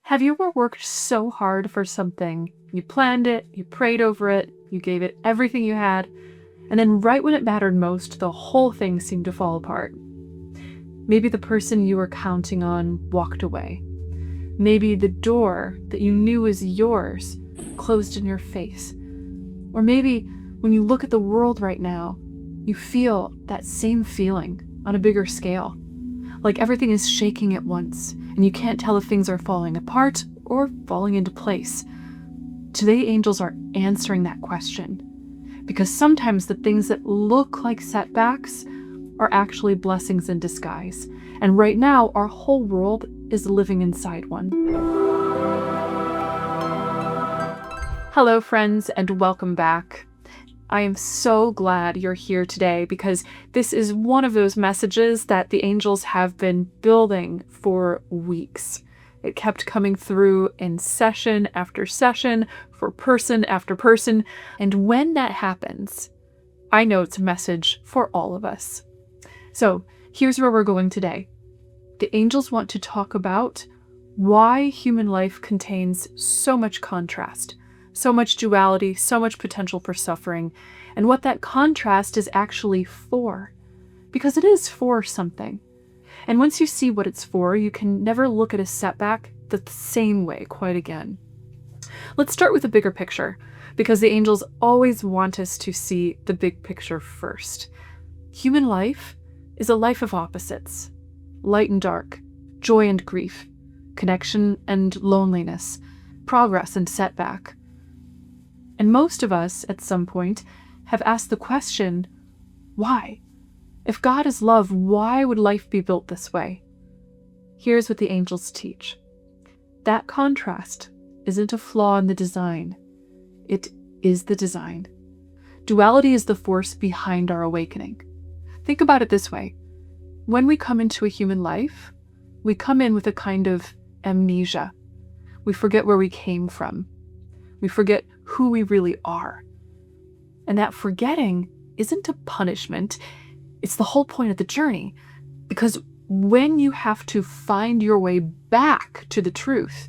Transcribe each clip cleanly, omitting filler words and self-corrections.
Have you ever worked so hard for something? You planned it, you prayed over it, you gave it everything you had, and then right when it mattered most, the whole thing seemed to fall apart. Maybe the person you were counting on walked away. Maybe the door that you knew was yours closed in your face. Or maybe when you look at the world right now, you feel that same feeling on a bigger scale. Like everything is shaking at once, and you can't tell if things are falling apart or falling into place. Today, angels are answering that question, because sometimes the things that look like setbacks are actually blessings in disguise. And right now, our whole world is living inside one. Hello, friends, and welcome back. I am so glad you're here today because this is one of those messages that the angels have been building for weeks. It kept coming through in session after session for person after person. And when that happens, I know it's a message for all of us. So here's where we're going today. The angels want to talk about why human life contains so much contrast, so much duality, so much potential for suffering, and what that contrast is actually for. Because it is for something. And once you see what it's for, you can never look at a setback the same way quite again. Let's start with the bigger picture, because the angels always want us to see the big picture first. Human life is a life of opposites. Light and dark, joy and grief, connection and loneliness, progress and setback. And most of us, at some point, have asked the question, why? If God is love, why would life be built this way? Here's what the angels teach. That contrast isn't a flaw in the design. It is the design. Duality is the force behind our awakening. Think about it this way. When we come into a human life, we come in with a kind of amnesia. We forget where we came from. We forget who we really are. And that forgetting isn't a punishment. It's the whole point of the journey. Because when you have to find your way back to the truth,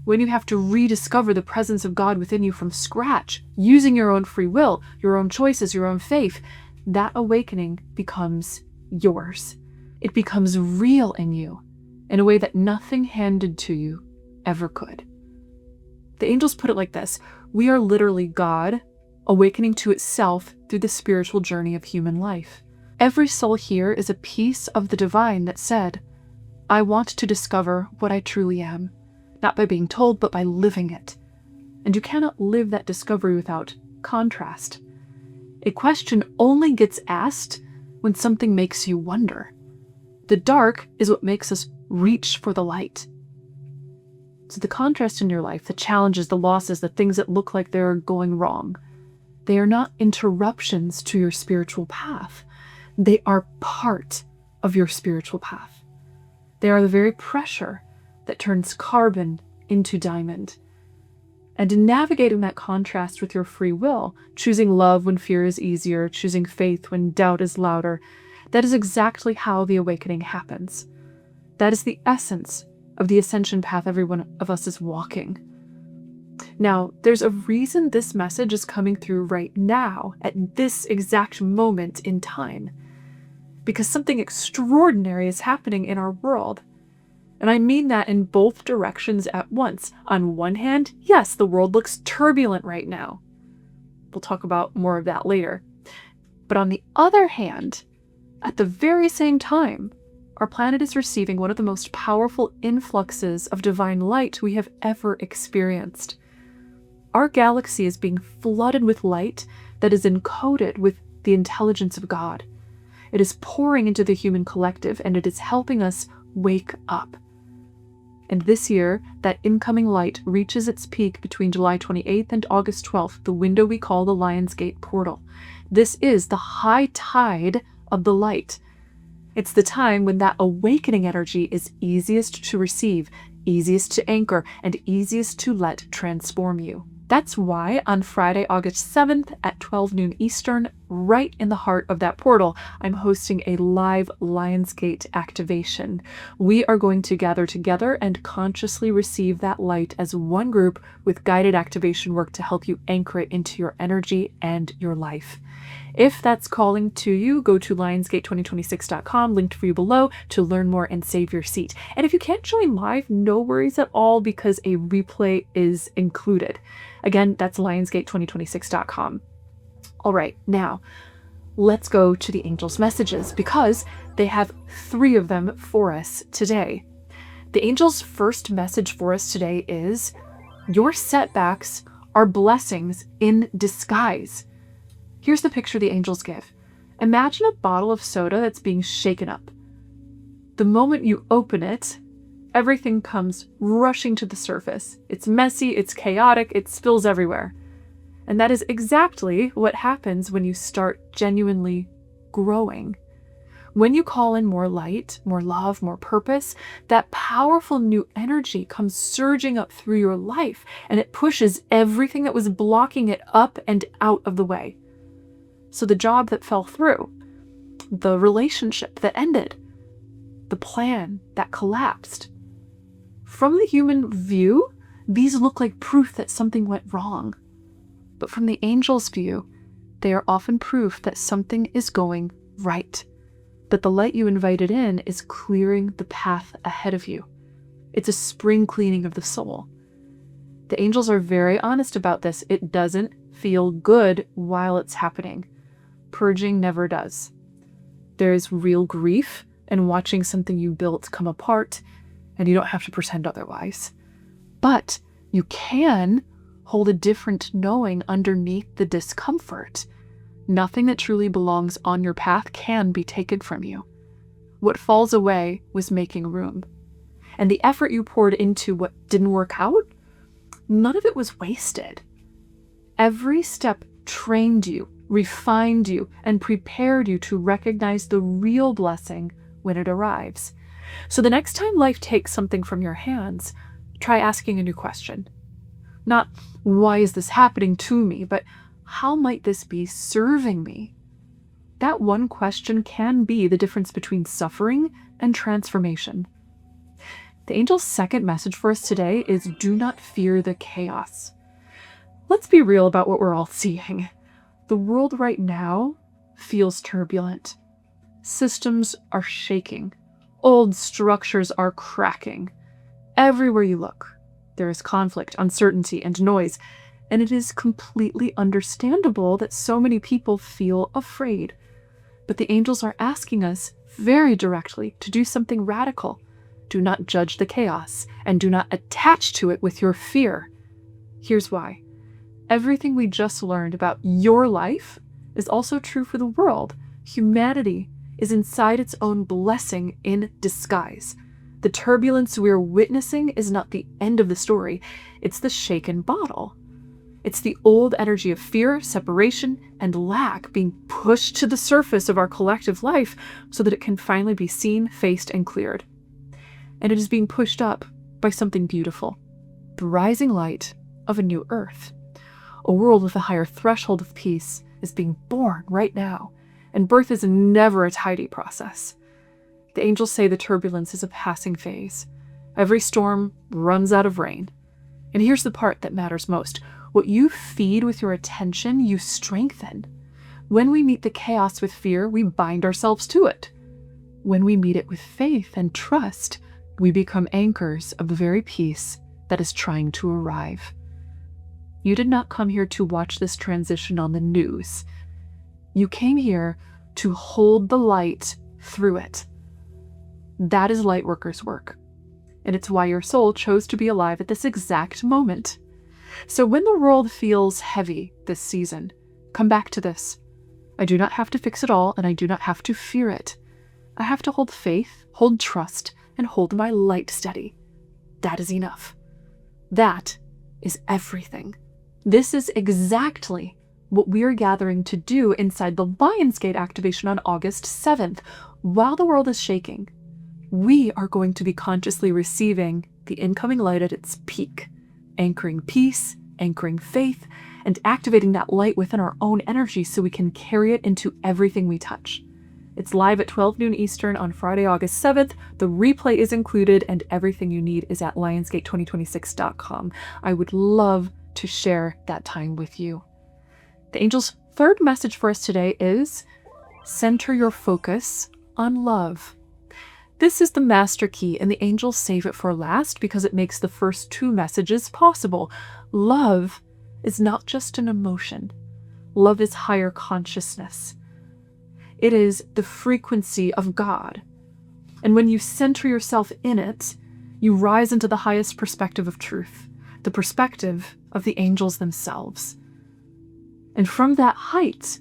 when you have to rediscover the presence of God within you from scratch, using your own free will, your own choices, your own faith, that awakening becomes yours. It becomes real in you in a way that nothing handed to you ever could. The angels put it like this. We are literally God awakening to itself through the spiritual journey of human life. Every soul here is a piece of the divine that said, I want to discover what I truly am, not by being told, but by living it. And you cannot live that discovery without contrast. A question only gets asked when something makes you wonder. The dark is what makes us reach for the light. So the contrast in your life, the challenges, the losses, the things that look like they're going wrong, they are not interruptions to your spiritual path. They are part of your spiritual path. They are the very pressure that turns carbon into diamond. And in navigating that contrast with your free will, choosing love when fear is easier, choosing faith when doubt is louder, that is exactly how the awakening happens. That is the essence of the ascension path every one of us is walking. Now, there's a reason this message is coming through right now, at this exact moment in time. Because something extraordinary is happening in our world. And I mean that in both directions at once. On one hand, yes, the world looks turbulent right now. We'll talk about more of that later. But on the other hand, at the very same time, our planet is receiving one of the most powerful influxes of divine light we have ever experienced. Our galaxy is being flooded with light that is encoded with the intelligence of God. It is pouring into the human collective, and it is helping us wake up. And this year, that incoming light reaches its peak between July 28th and August 12th, the window we call the Lion's Gate portal. This is the high tide of the light. It's the time when that awakening energy is easiest to receive, easiest to anchor, and easiest to let transform you. That's why on Friday, August 7th at 12 noon Eastern, right in the heart of that portal, I'm hosting a live Lionsgate activation. We are going to gather together and consciously receive that light as one group with guided activation work to help you anchor it into your energy and your life. If that's calling to you, go to lionsgate2026.com, linked for you below, to learn more and save your seat. And if you can't join live, no worries at all, because a replay is included. Again, that's lionsgate2026.com. All right, now let's go to the angels' messages, because they have 3 of them for us today. The angels' first message for us today is, your setbacks are blessings in disguise. Here's the picture the angels give. Imagine a bottle of soda that's being shaken up. The moment you open it, everything comes rushing to the surface. It's messy, it's chaotic, it spills everywhere. And that is exactly what happens when you start genuinely growing. When you call in more light, more love, more purpose, that powerful new energy comes surging up through your life, and it pushes everything that was blocking it up and out of the way. So the job that fell through, the relationship that ended, the plan that collapsed. From the human view, these look like proof that something went wrong. But from the angels' view, they are often proof that something is going right, that the light you invited in is clearing the path ahead of you. It's a spring cleaning of the soul. The angels are very honest about this. It doesn't feel good while it's happening. Purging never does. There is real grief in watching something you built come apart, and you don't have to pretend otherwise. But you can hold a different knowing underneath the discomfort. Nothing that truly belongs on your path can be taken from you. What falls away was making room. And the effort you poured into what didn't work out, none of it was wasted. Every step trained you, refined you, and prepared you to recognize the real blessing when it arrives. So the next time life takes something from your hands, try asking a new question. Not, why is this happening to me, but how might this be serving me? That one question can be the difference between suffering and transformation. The angel's second message for us today is, do not fear the chaos. Let's be real about what we're all seeing. The world right now feels turbulent. Systems are shaking. Old structures are cracking. Everywhere you look, there is conflict, uncertainty, and noise, and it is completely understandable that so many people feel afraid. But the angels are asking us very directly to do something radical. Do not judge the chaos, and do not attach to it with your fear. Here's why. Everything we just learned about your life is also true for the world. Humanity is inside its own blessing in disguise. The turbulence we're witnessing is not the end of the story. It's the shaken bottle. It's the old energy of fear, separation, and lack being pushed to the surface of our collective life so that it can finally be seen, faced, and cleared. And it is being pushed up by something beautiful. The rising light of a new earth. A world with a higher threshold of peace is being born right now, and birth is never a tidy process. The angels say the turbulence is a passing phase. Every storm runs out of rain. And here's the part that matters most. What you feed with your attention, you strengthen. When we meet the chaos with fear, we bind ourselves to it. When we meet it with faith and trust, we become anchors of the very peace that is trying to arrive. You did not come here to watch this transition on the news. You came here to hold the light through it. That is Lightworkers' work. And it's why your soul chose to be alive at this exact moment. So when the world feels heavy this season, come back to this. I do not have to fix it all, and I do not have to fear it. I have to hold faith, hold trust, and hold my light steady. That is enough. That is everything. This is exactly what we are gathering to do inside the Lionsgate activation on August 7th. While the world is shaking, we are going to be consciously receiving the incoming light at its peak, anchoring peace, anchoring faith, and activating that light within our own energy so we can carry it into everything we touch. It's live at 12 noon Eastern on Friday, August 7th. The replay is included, and everything you need is at lionsgate2026.com. I would love to share that time with you. The angel's third message for us today is center your focus on love. This is the master key, and the angels save it for last because it makes the first two messages possible. Love is not just an emotion. Love is higher consciousness. It is the frequency of God. And when you center yourself in it, you rise into the highest perspective of truth, the perspective of the angels themselves. And from that height,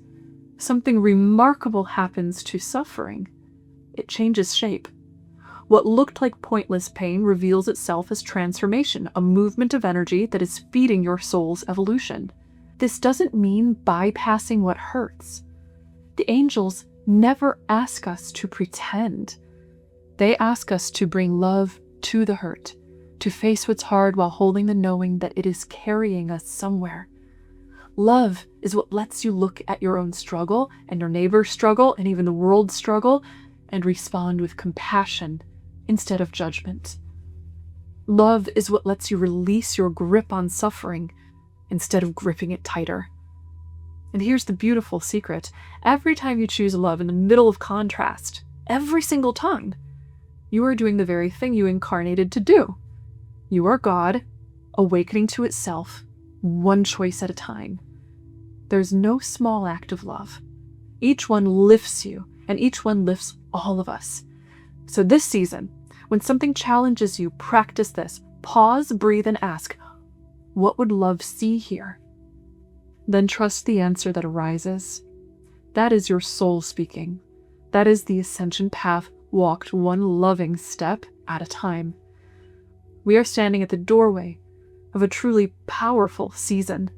something remarkable happens to suffering. It changes shape. What looked like pointless pain reveals itself as transformation, a movement of energy that is feeding your soul's evolution. This doesn't mean bypassing what hurts. The angels never ask us to pretend. They ask us to bring love to the hurt, to face what's hard while holding the knowing that it is carrying us somewhere. Love is what lets you look at your own struggle and your neighbor's struggle and even the world's struggle and respond with compassion instead of judgment. Love is what lets you release your grip on suffering instead of gripping it tighter. And here's the beautiful secret. Every time you choose love in the middle of contrast, every single time, you are doing the very thing you incarnated to do. You are God, awakening to itself, one choice at a time. There's no small act of love. Each one lifts you, and each one lifts all of us. So this season, when something challenges you, practice this. Pause, breathe, and ask, what would love see here? Then trust the answer that arises. That is your soul speaking. That is the ascension path walked one loving step at a time. We are standing at the doorway of a truly powerful season.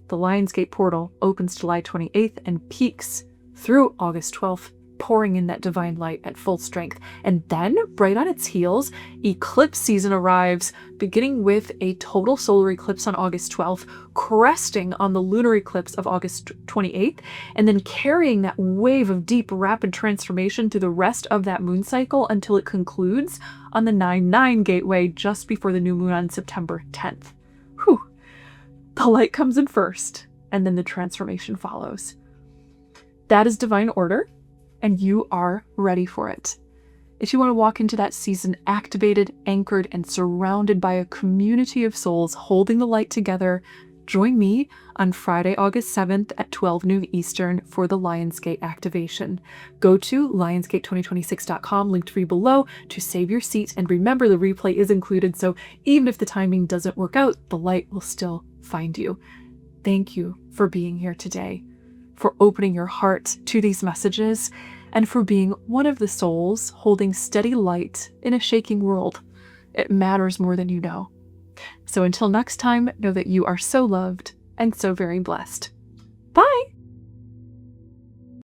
The Lionsgate portal opens July 28th and peaks through August 12th, pouring in that divine light at full strength. And then, right on its heels, eclipse season arrives, beginning with a total solar eclipse on August 12th, cresting on the lunar eclipse of August 28th, and then carrying that wave of deep, rapid transformation through the rest of that moon cycle until it concludes on the 9/9 gateway just before the new moon on September 10th. Whew. The light comes in first, and then the transformation follows. That is divine order, and you are ready for it. If you want to walk into that season activated, anchored, and surrounded by a community of souls holding the light together, join me on Friday, August 7th at 12 noon Eastern for the Lionsgate activation. Go to lionsgate2026.com, linked for you below, to save your seat. And remember, the replay is included, so even if the timing doesn't work out, the light will still find you. Thank you for being here today, for opening your heart to these messages, and for being one of the souls holding steady light in a shaking world. It matters more than you know. So until next time, know that you are so loved and so very blessed. Bye!